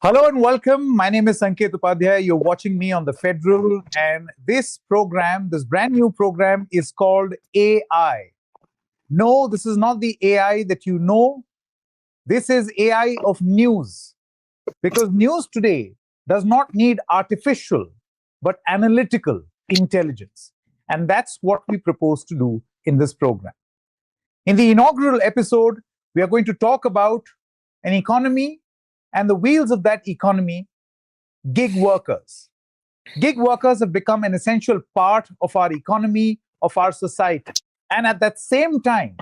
Hello and welcome. My name is Sanket. You're watching me on the Federal, and this program, this brand new program, is called AI. No, this is not the AI that you know. This is AI of news, because news today does not need artificial but analytical intelligence. And that's what we propose to do in this program. In the inaugural episode, we are going to talk about an economy and the wheels of that economy, gig workers. Gig workers have become an essential part of our economy, of our society. And at that same time,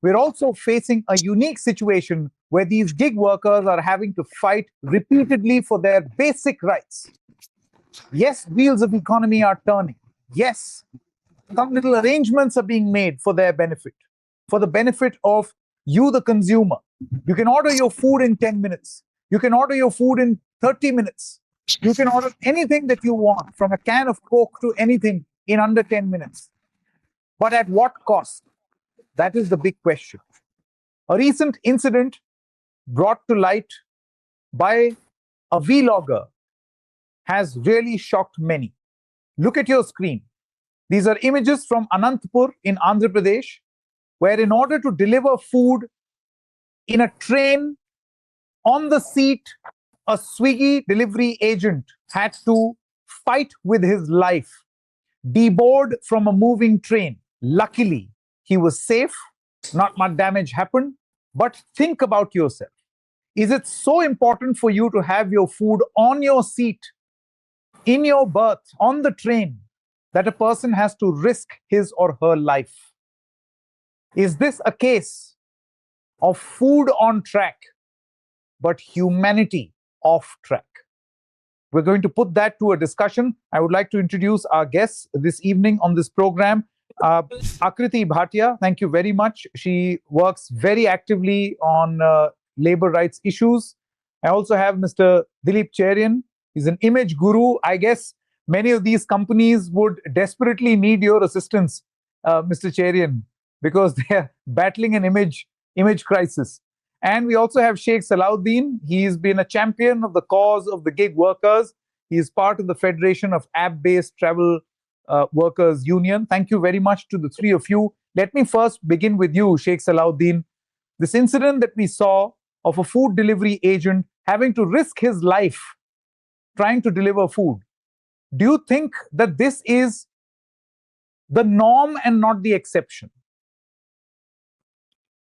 we're also facing a unique situation where these gig workers are having to fight repeatedly for their basic rights. Yes, wheels of economy are turning. Yes, some little arrangements are being made for their benefit, for the benefit of you, the consumer. You can order your food in 10 minutes. You can order your food in 30 minutes. You can order anything that you want, from a can of Coke to anything, in under 10 minutes. But at what cost? That is the big question. A recent incident brought to light by a vlogger has really shocked many. Look at your screen. These are images from Anantapur in Andhra Pradesh, where in order to deliver food in a train, on the seat, a Swiggy delivery agent had to fight with his life, deboard from a moving train. Luckily, he was safe, not much damage happened. But think about yourself. Is it so important for you to have your food on your seat, in your berth, on the train, that a person has to risk his or her life? Is this a case of food on track, but humanity off track? We're going to put that to a discussion. I would like to introduce our guests this evening on this program. Akriti Bhatia, thank you very much. She works very actively on labor rights issues. I also have Mr. Dilip Cherian. He's an image guru. I guess many of these companies would desperately need your assistance, Mr. Cherian, because they're battling an image crisis. And we also have Shaik Salauddin. He's been a champion of the cause of the gig workers. He is part of the Federation of App-Based Travel Workers Union. Thank you very much to the three of you. Let me first begin with you, Shaik Salauddin. This incident that we saw of a food delivery agent having to risk his life trying to deliver food. Do you think that this is the norm and not the exception?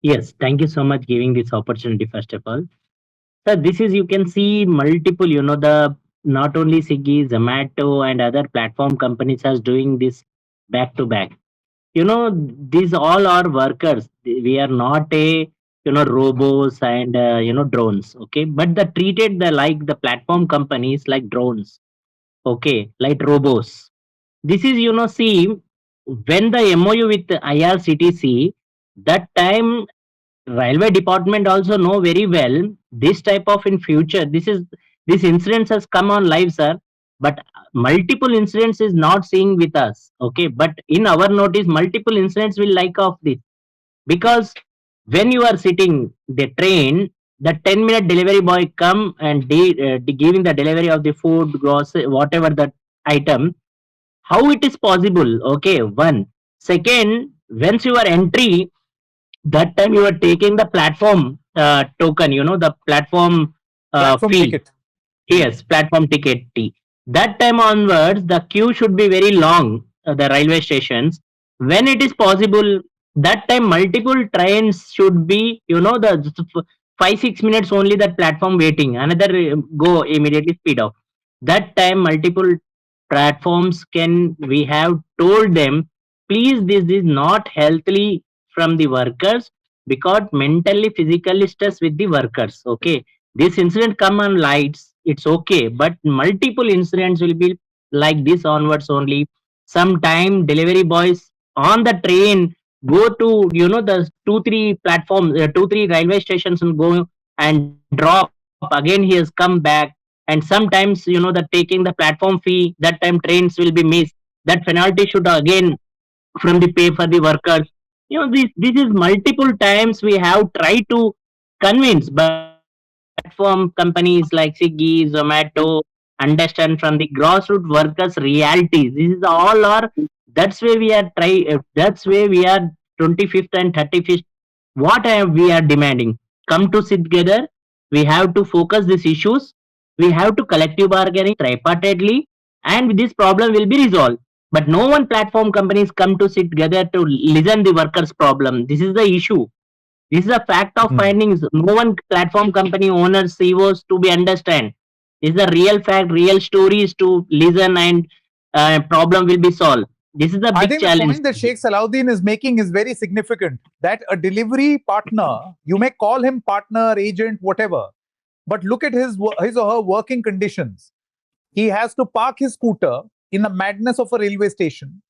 Yes, thank you so much giving this opportunity first of all. So this is, you can see multiple, the not only Swiggy, Zomato and other platform companies are doing this back to back. These all are workers. We are not a, robots and, drones. Okay. But the treated like the platform companies like drones. Okay. Like robots. This is, see, when the MOU with the IRCTC, that time railway department also know very well this type of in future, this incidents has come on live, sir. But multiple incidents is not seeing with us. Okay, but in our notice multiple incidents will like of this, because when you are sitting the train, the 10-minute delivery boy come and giving the delivery of the food, grocery, whatever that item. How it is possible? Okay, one. Second, once you are entry, that time you are taking the platform token, the platform Platform fee. ticket. Yes, platform ticket T. That time onwards, the queue should be very long, the railway stations. When it is possible, that time multiple trains should be, the 5-6 minutes only that platform waiting. Another go immediately speed up. That time multiple platforms can, we have told them, please, this is not healthily from the workers, because mentally, physically stress with the workers. Okay, this incident come on lights, it's okay, but multiple incidents will be like this onwards only. Sometime delivery boys on the train go to, the 2-3 platforms, 2-3 railway stations, and go and drop again, he has come back. And sometimes, the taking the platform fee, that time trains will be missed, that penalty should again from the pay for the workers. This is multiple times we have tried to convince, but platform companies like Swiggy, Zomato understand from the grassroots workers' realities. This is all our. That's why we are That's why we are 25th and 35th. We are demanding. Come to sit together. We have to focus these issues. We have to collective bargaining tripartitely, and this problem will be resolved. But no one platform companies come to sit together to listen the workers' problem. This is the issue. This is a fact of Hmm. findings. No one platform company owners, CEOs to be understand. This is the real fact, real stories to listen, and problem will be solved. This is the I big think the challenge. point that Sheikh Salauddin is making is very significant. That a delivery partner, you may call him partner, agent, whatever, but look at his or her working conditions. He has to park his scooter in the madness of a railway station.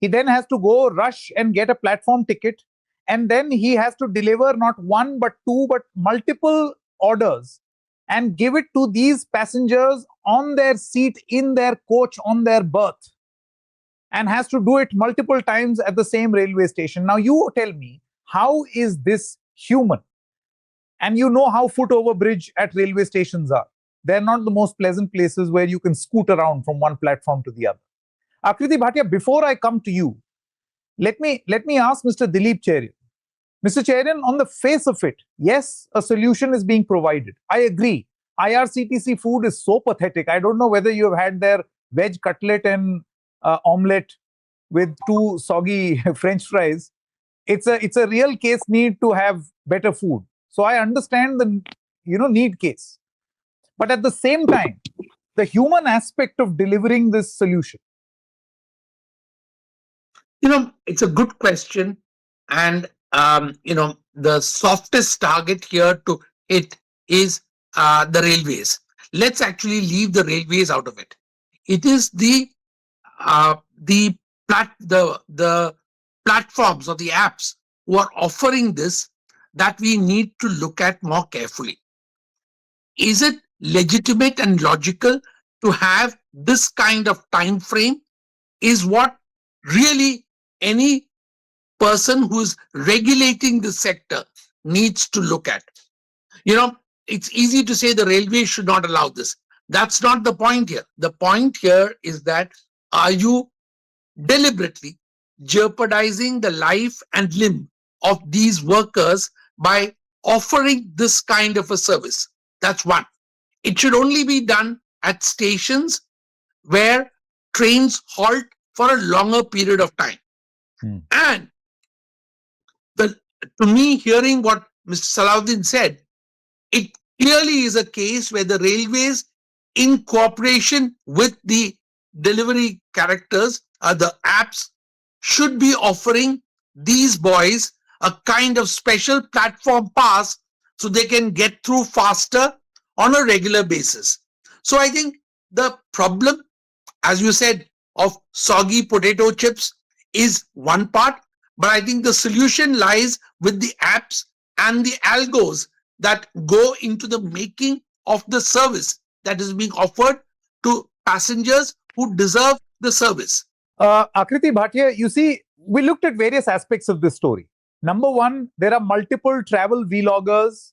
He then has to go rush and get a platform ticket. And then he has to deliver not one, but two, but multiple orders and give it to these passengers on their seat, in their coach, on their berth, and has to do it multiple times at the same railway station. Now, you tell me, how is this human? And you know how foot over bridge at railway stations are. They're not the most pleasant places where you can scoot around from one platform to the other. Akriti Bhatia, before I come to you, let me ask Mr. Dilip Cherian. Mr. Cherian, on the face of it, yes, a solution is being provided. I agree. IRCTC food is so pathetic. I don't know whether you have had their veg cutlet and omelette with two soggy French fries. It's a real case need to have better food. So I understand the need case, but at the same time, the human aspect of delivering this solution. It's a good question. And, the softest target here to hit is the railways. Let's actually leave the railways out of it. It is the platforms or the apps who are offering this that we need to look at more carefully. Is it legitimate and logical to have this kind of time frame? Is what really any person who's regulating the sector needs to look at. It's easy to say the railway should not allow this. That's not the point here. The point here is that, are you deliberately jeopardizing the life and limb of these workers by offering this kind of a service? That's one. It should only be done at stations where trains halt for a longer period of time. And to me, hearing what Mr. Salauddin said, it clearly is a case where the railways, in cooperation with the delivery characters, the apps, should be offering these boys a kind of special platform pass so they can get through faster on a regular basis. So I think the problem, as you said, of soggy potato chips is one part, but I think the solution lies with the apps and the algos that go into the making of the service that is being offered to passengers who deserve the service. Akriti Bhatia, you see, we looked at various aspects of this story. Number one, there are multiple travel vloggers.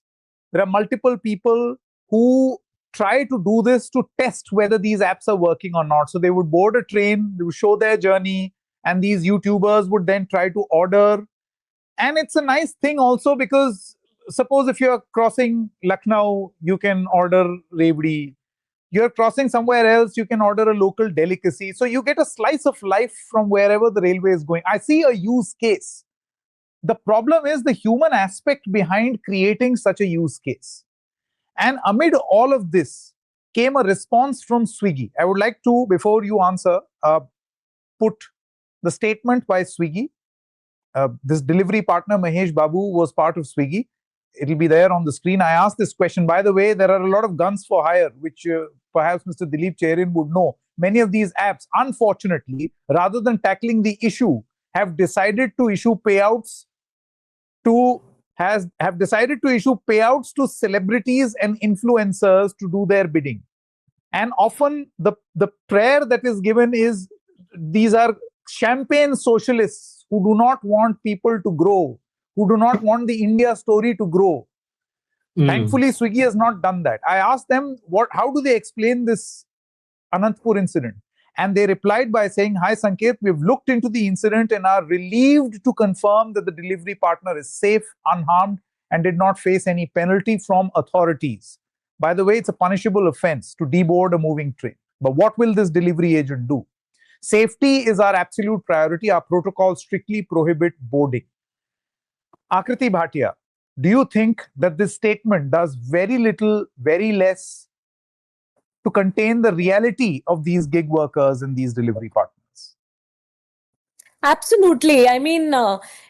There are multiple people who try to do this to test whether these apps are working or not. So they would board a train, they would show their journey, and these YouTubers would then try to order. And it's a nice thing also because suppose if you're crossing Lucknow, you can order Revdi. You're crossing somewhere else, you can order a local delicacy. So you get a slice of life from wherever the railway is going. I see a use case. The problem is the human aspect behind creating such a use case. And amid all of this came a response from Swiggy. I would like to, before you answer, put the statement by Swiggy. This delivery partner, Mahesh Babu, was part of Swiggy. It'll be there on the screen. I asked this question. By the way, there are a lot of guns for hire, which perhaps Mr. Dilip Cherian would know. Many of these apps, unfortunately, rather than tackling the issue, have decided to issue payouts to celebrities and influencers to do their bidding. And often the prayer that is given is, these are champagne socialists who do not want people to grow, who do not want the India story to grow. Thankfully, Swiggy has not done that. I asked them how do they explain this Anantapur incident? And they replied by saying, "Hi Sanket, we've looked into the incident and are relieved to confirm that the delivery partner is safe, unharmed, and did not face any penalty from authorities. By the way, it's a punishable offense to deboard a moving train. But what will this delivery agent do? Safety is our absolute priority. Our protocols strictly prohibit boarding." Akriti Bhatia, do you think that this statement does very little, very less to contain the reality of these gig workers and these delivery partners? Absolutely. I mean,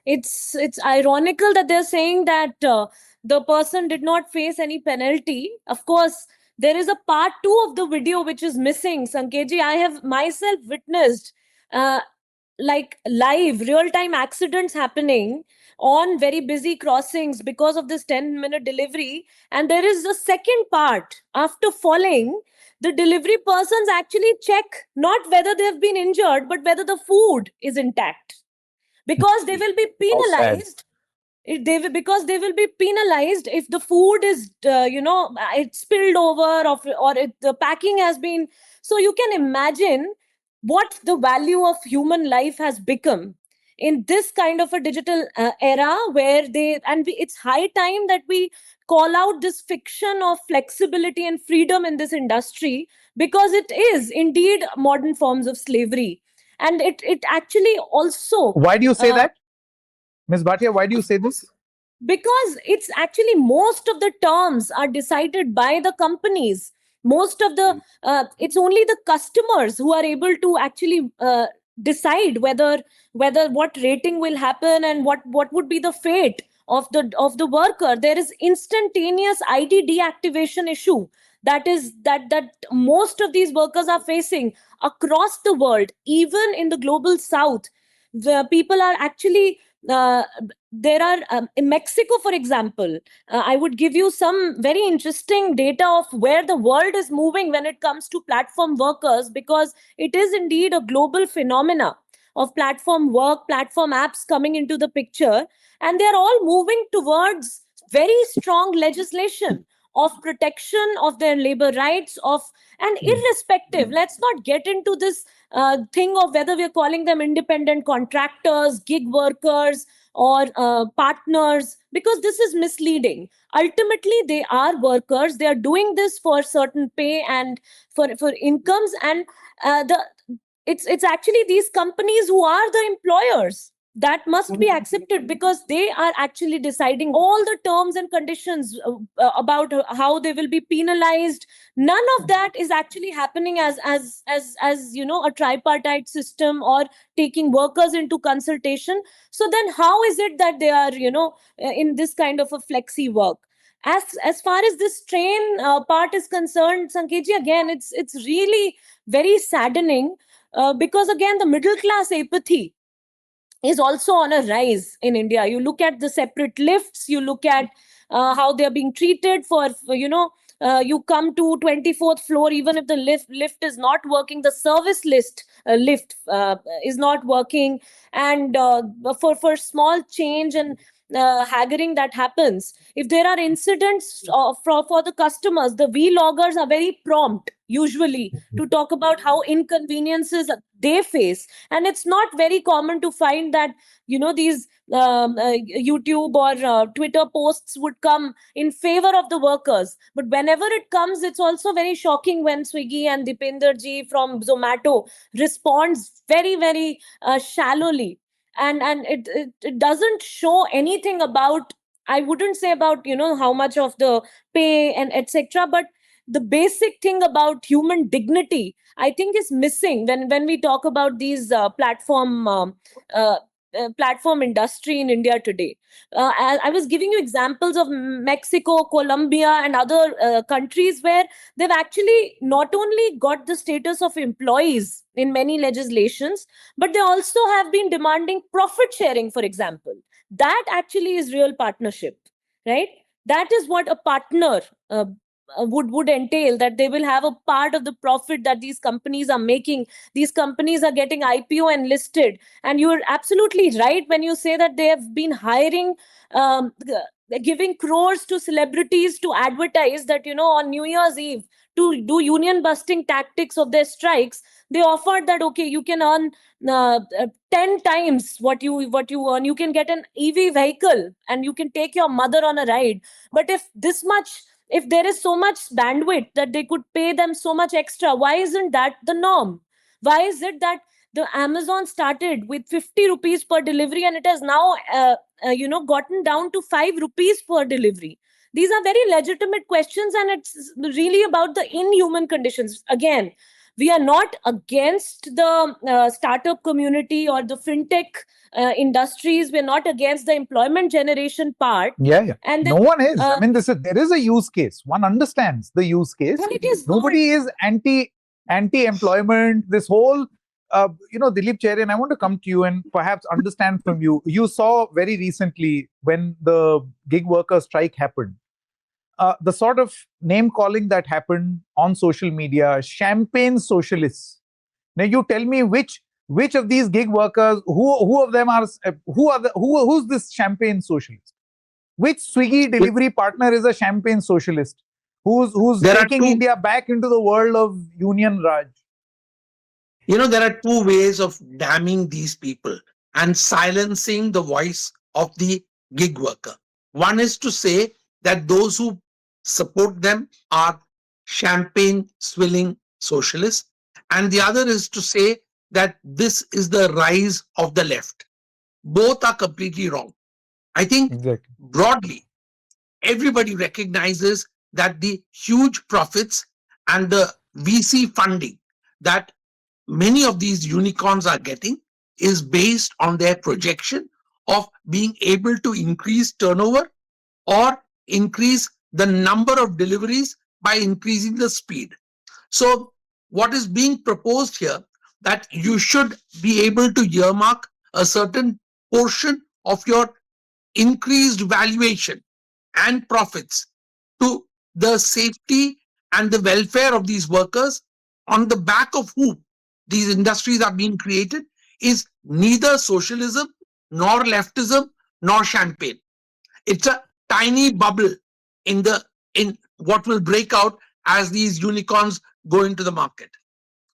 it's ironical that they're saying that the person did not face any penalty. Of course, there is a part 2 of the video which is missing. Sanketji, I have myself witnessed like live real-time accidents happening on very busy crossings because of this 10-minute delivery. And there is the second part. After falling, the delivery persons actually check not whether they've been injured, but whether the food is intact, because they will be penalized. Because they will be penalized if the food is it's spilled over, or the packing has been. So you can imagine what the value of human life has become in this kind of a digital era, where it's high time that we call out this fiction of flexibility and freedom in this industry, because it is indeed modern forms of slavery. And it actually also... Why do you say that? Ms. Bhatia, why do you say this? Because it's actually most of the terms are decided by the companies. Most of the it's only the customers who are able to actually decide whether what rating will happen and what would be the fate of the worker. There is instantaneous ID deactivation issue that most of these workers are facing across the world. Even in the global south, the people are actually there are in Mexico, for example, I would give you some very interesting data of where the world is moving when it comes to platform workers, because it is indeed a global phenomena of platform work, platform apps coming into the picture, and they're all moving towards very strong legislation of protection of their labor rights, and irrespective, let's not get into this thing of whether we're calling them independent contractors, gig workers, or partners, because this is misleading. Ultimately, they are workers. They are doing this for certain pay and for incomes, and it's actually these companies who are the employers that must be accepted, because they are actually deciding all the terms and conditions about how they will be penalized. None of that is actually happening as a tripartite system or taking workers into consultation. So then how is it that they are in this kind of a flexi work? As far as this train part is concerned, Sanketji, again, it's really very saddening, because again, the middle class apathy is also on a rise in India. You look at the separate lifts, you look at how they're being treated you come to 24th floor, even if the lift is not working, the service lift is not working. And for small change and haggling that happens, if there are incidents for the customers, the vloggers are very prompt usually to talk about how inconveniences they face. And it's not very common to find that these YouTube or Twitter posts would come in favor of the workers. But whenever it comes, it's also very shocking when Swiggy and Dipender ji from Zomato responds very, very shallowly. And it doesn't show anything about, I wouldn't say about how much of the pay and etc., but the basic thing about human dignity, I think, is missing when we talk about these platform industry in India today. I was giving you examples of Mexico, Colombia, and other countries where they've actually not only got the status of employees in many legislations, but they also have been demanding profit sharing, for example. That actually is real partnership, right? That is what a partner would entail, that they will have a part of the profit that these companies are making. These companies are getting IPO and listed. And you're absolutely right when you say that they have been hiring giving crores to celebrities to advertise that, on New Year's Eve, to do union busting tactics of their strikes. They offered that, okay, you can earn 10 times what you earn. You can get an EV vehicle and you can take your mother on a ride. But if there is so much bandwidth that they could pay them so much extra, why isn't that the norm? Why is it that the Amazon started with 50 rupees per delivery and it has now gotten down to 5 rupees per delivery? These are very legitimate questions, and it's really about the inhuman conditions. Again, we are not against the startup community or the fintech industries. We're not against the employment generation part. Yeah. And No then, one is. I mean, there is a use case. One understands the use case. well, it is Nobody is anti-employment. This whole, Dilip Cherian, I want to come to you and perhaps understand from you. You saw very recently when the gig worker strike happened, the sort of name calling that happened on social media, champagne socialists. Now, you tell me which of these gig workers, who of them are, who's this champagne socialist? Which Swiggy delivery partner is a champagne socialist? Who's taking India back into the world of Union Raj? There are two ways of damning these people and silencing the voice of the gig worker. One is to say that those who support them are champagne swilling socialists, and the other is to say that this is the rise of the left. Both are completely wrong. I think broadly, everybody recognizes that the huge profits and the VC funding that many of these unicorns are getting is based on their projection of being able to increase turnover or increase the number of deliveries by increasing the speed. So what is being proposed here, that you should be able to earmark a certain portion of your increased valuation and profits to the safety and the welfare of these workers, on the back of whom these industries are being created, is neither socialism nor leftism nor champagne. It's a tiny bubble in what will break out as these unicorns go into the market.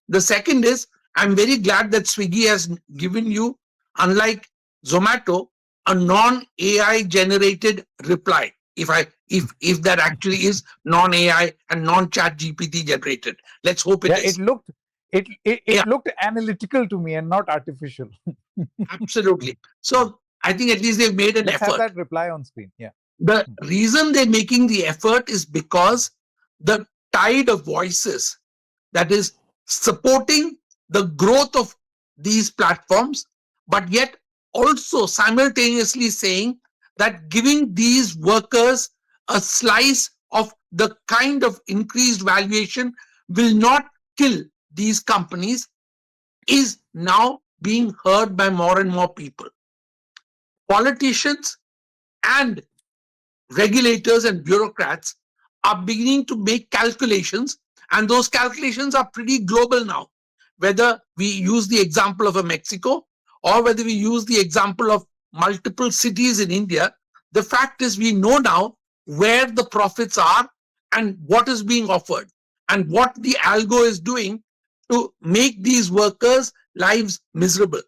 The second is, I'm very glad that Swiggy has given you, unlike Zomato, a non-AI generated reply. If that actually is non-AI and non-chat GPT generated. Let's hope it is. It looked analytical to me and not artificial. Absolutely. So I think at least they've made an effort. Let's have that reply on screen. Yeah. The reason they're making the effort is because the tide of voices that is supporting the growth of these platforms, but yet also simultaneously saying that giving these workers a slice of the kind of increased valuation will not kill these companies, is now being heard by more and more people. Politicians and regulators and bureaucrats are beginning to make calculations, and those calculations are pretty global now. Whether we use the example of a Mexico or whether we use the example of multiple cities in India, the fact is we know now where the profits are and what is being offered and what the algo is doing to make these workers' lives miserable.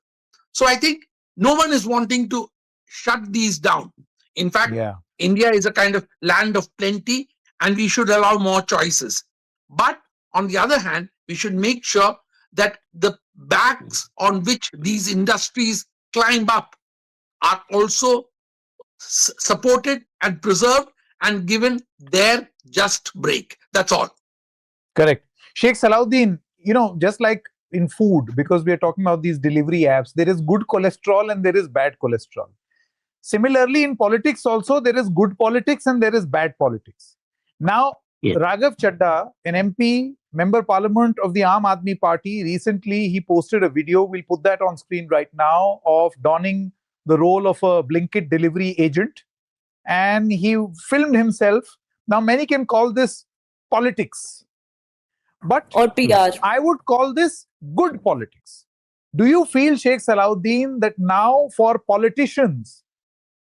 So I think no one is wanting to shut these down. In fact, India is a kind of land of plenty and we should allow more choices. But on the other hand, we should make sure that the backs on which these industries climb up are also supported and preserved and given their just break. That's all. Correct. Shaik Salauddin, just like in food, because we are talking about these delivery apps, there is good cholesterol and there is bad cholesterol. Similarly, in politics also, there is good politics and there is bad politics. Now, Raghav Chadha, an MP, Member Parliament of the Aam Aadmi Party, recently he posted a video, we'll put that on screen right now, of donning the role of a Blinkit delivery agent. And he filmed himself. Now, many can call this politics. But or PR. I would call this good politics. Do you feel, Shaik Salauddin, that now for politicians,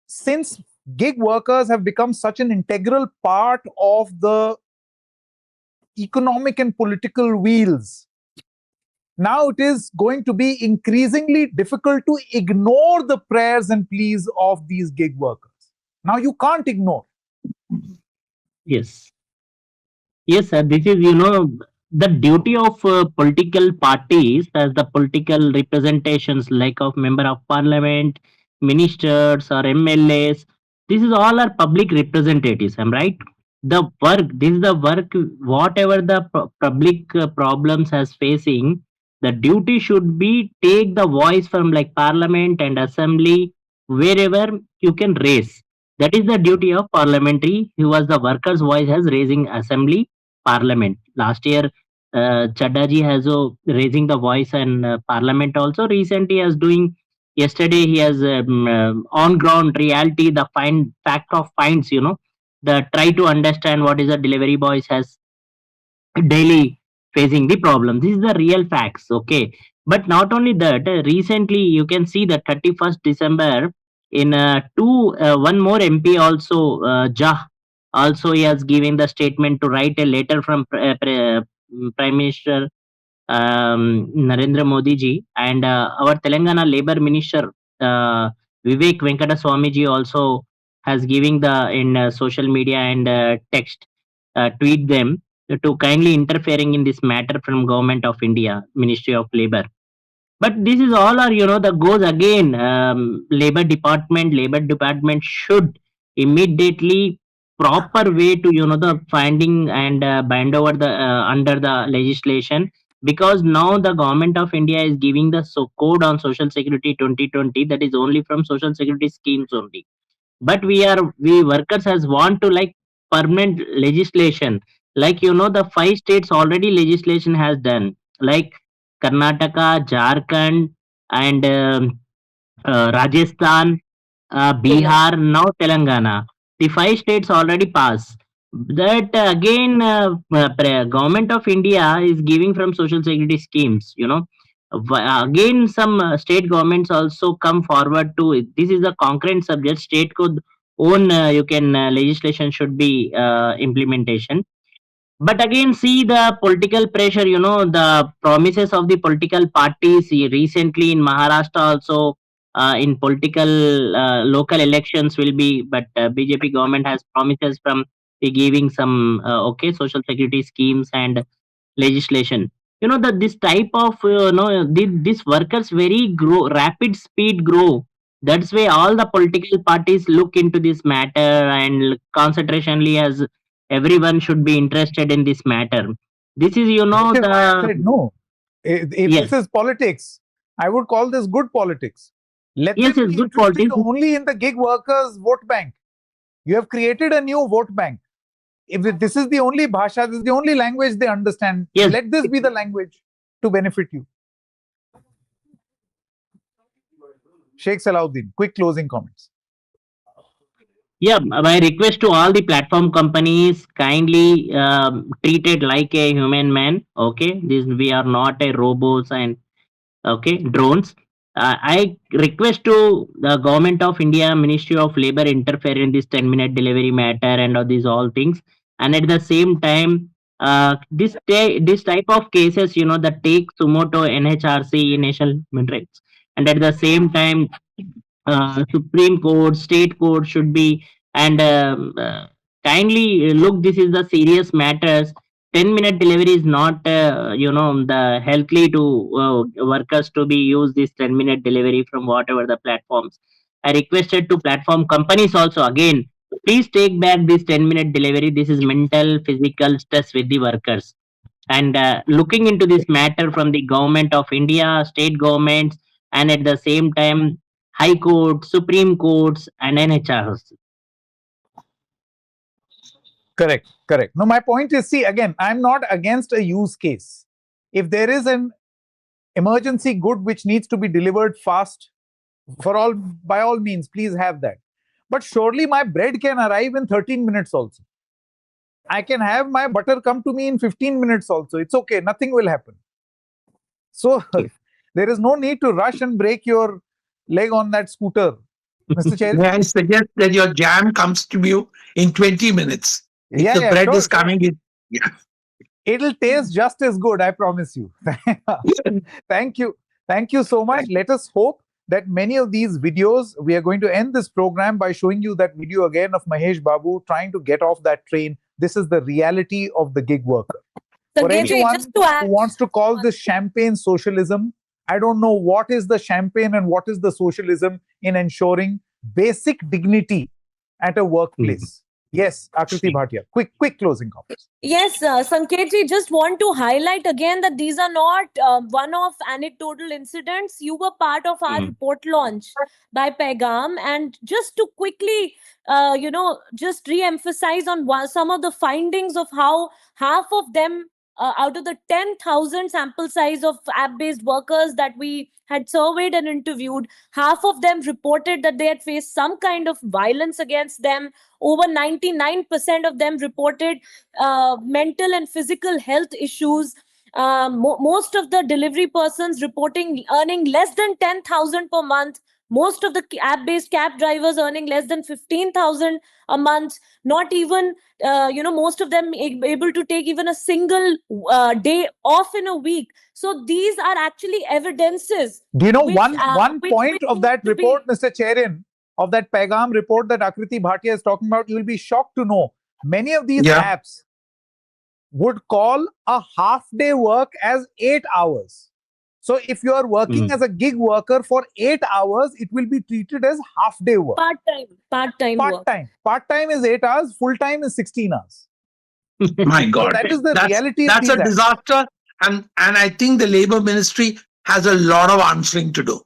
since gig workers have become such an integral part of the economic and political wheels. Now it is going to be increasingly difficult to ignore the prayers and pleas of these gig workers. Now you can't ignore. Yes. Yes, sir. This is, the duty of political parties as the political representations, like of member of parliament, ministers, or MLAs. This is all our public representatives. I'm right. The work. This is the work. Whatever the public problems has facing, the duty should be take the voice from like parliament and assembly wherever you can raise. That is the duty of parliamentary. Who was the workers' voice has raising assembly parliament. Last year, Chaddaji has raising the voice and parliament also. Recently, has doing. Yesterday, he has on ground reality the find fact of finds. The try to understand what is a delivery boys has daily facing the problem. This is the real facts. Okay, but not only that. Recently, you can see the 31st December in one more MP also Jah also he has given the statement to write a letter from Prime Minister Narendra Modi ji and our Telangana Labour Minister Vivek Venkata Swami ji also has giving the in social media and text tweet them to kindly interfering in this matter from Government of India Ministry of Labour. But this is all are that goes again. Labor department should immediately proper way to the finding and bind over the under the legislation, because now the government of India is giving the code on social security 2020, that is only from social security schemes only. But we workers has want to like permanent legislation, like the five states already legislation has done, like Karnataka, Jharkhand, and Rajasthan, Bihar, now Telangana. The five states already passed. That again, government of India is giving from social security schemes. Again, some state governments also come forward to it. This is a concurrent subject. State could own. You can legislation should be implementation. But again, see the political pressure, the promises of the political parties recently in Maharashtra also, in political local elections will be, but BJP government has promises from giving some okay social security schemes and legislation. That this type of these workers very grow rapid speed grow. That's why all the political parties look into this matter and concentrationally as everyone should be interested in this matter. This is That is why I the said no. If yes, this is politics, I would call this good politics. Let yes, them it's be good interested politics. only in the gig workers' vote bank. You have created a new vote bank. If this is the only bhasha, this is the only language they understand, Yes, let this be the language to benefit you. Shaik Salauddin, quick closing comments. yeah. My request to all the platform companies, kindly treat it like a human man. Okay, this we are not a robots and okay drones. I request to the government of India Ministry of Labor interfere in this 10-minute delivery matter and all these all things. And at the same time, this type of cases that take sumoto NHRC national human rights, and at the same time Supreme Court, State Court should be and kindly look. This is the serious matters. 10-minute delivery is not the healthily to workers to be use this 10-minute delivery from whatever the platforms. I requested to platform companies also again. Please take back this 10-minute delivery. This is mental, physical stress with the workers, and looking into this matter from the government of India, state governments, and at the same time, High Court, Supreme Courts, and NHRs. Correct, correct. No, my point is, see, again, I'm not against a use case. If there is an emergency good which needs to be delivered fast, by all means, please have that. But surely my bread can arrive in 13 minutes also. I can have my butter come to me in 15 minutes also. It's okay, nothing will happen. So there is no need to rush and break your leg on that scooter Mr. Cherry? May I suggest that your jam comes to you in 20 minutes? If Yeah, the yeah, bread sure, is coming in. Yeah. It'll taste just as good, I promise you. Thank you. Thank you so much. Let us hope that many of these videos, we are going to end this program by showing you that video again of Mahesh Babu trying to get off that train. This is the reality of the gig worker. For Sanket ji, anyone just to add, who wants to call this champagne socialism, I don't know what is the champagne and what is the socialism in ensuring basic dignity at a workplace. Yes, Akriti Bhatia, quick closing comments. yes, Sanket ji, just want to highlight again that these are not one-off anecdotal incidents. You were part of our report launch by Pegam, and just to quickly, just re-emphasize on some of the findings of how half of them, out of the 10,000 sample size of app-based workers that we had surveyed and interviewed, half of them reported that they had faced some kind of violence against them. Over 99% of them reported mental and physical health issues. Most of the delivery persons reporting earning less than 10,000 per month. Most of the app-based cab drivers earning less than 15,000 a month. Not even, most of them able to take even a single day off in a week. So these are actually evidences. Do you know which, one which point of need that to be- report, Mr. Cherian, of that Pegam report that Akriti Bhatia is talking about? You will be shocked to know many of these Yeah. apps would call a half-day work as 8 hours. So if you are working as a gig worker for 8 hours, it will be treated as half-day work. part-time work. Part-time is 8 hours, full-time is 16 hours. My God. So that is the reality of That's these a apps. disaster. And I think the Labour Ministry has a lot of answering to do.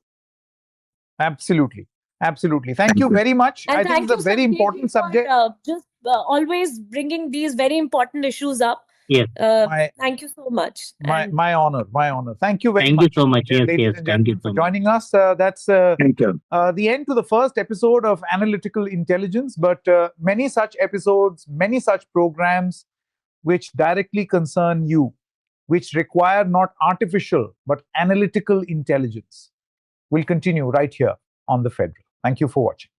Absolutely. Thank you very much. And I think it's a very Sanket ji, important subject. for, just always bringing these very important issues up. Yes. Thank you so much. My honor. Thank you very Thank much. you so much. Yes, ladies yes. and Thank you gentlemen, so for much. joining us. That's Thank you. the end to the first episode of Analytical Intelligence, but many such episodes, many such programs which directly concern you, which require not artificial but analytical intelligence, will continue right here on The Federal. Thank you for watching.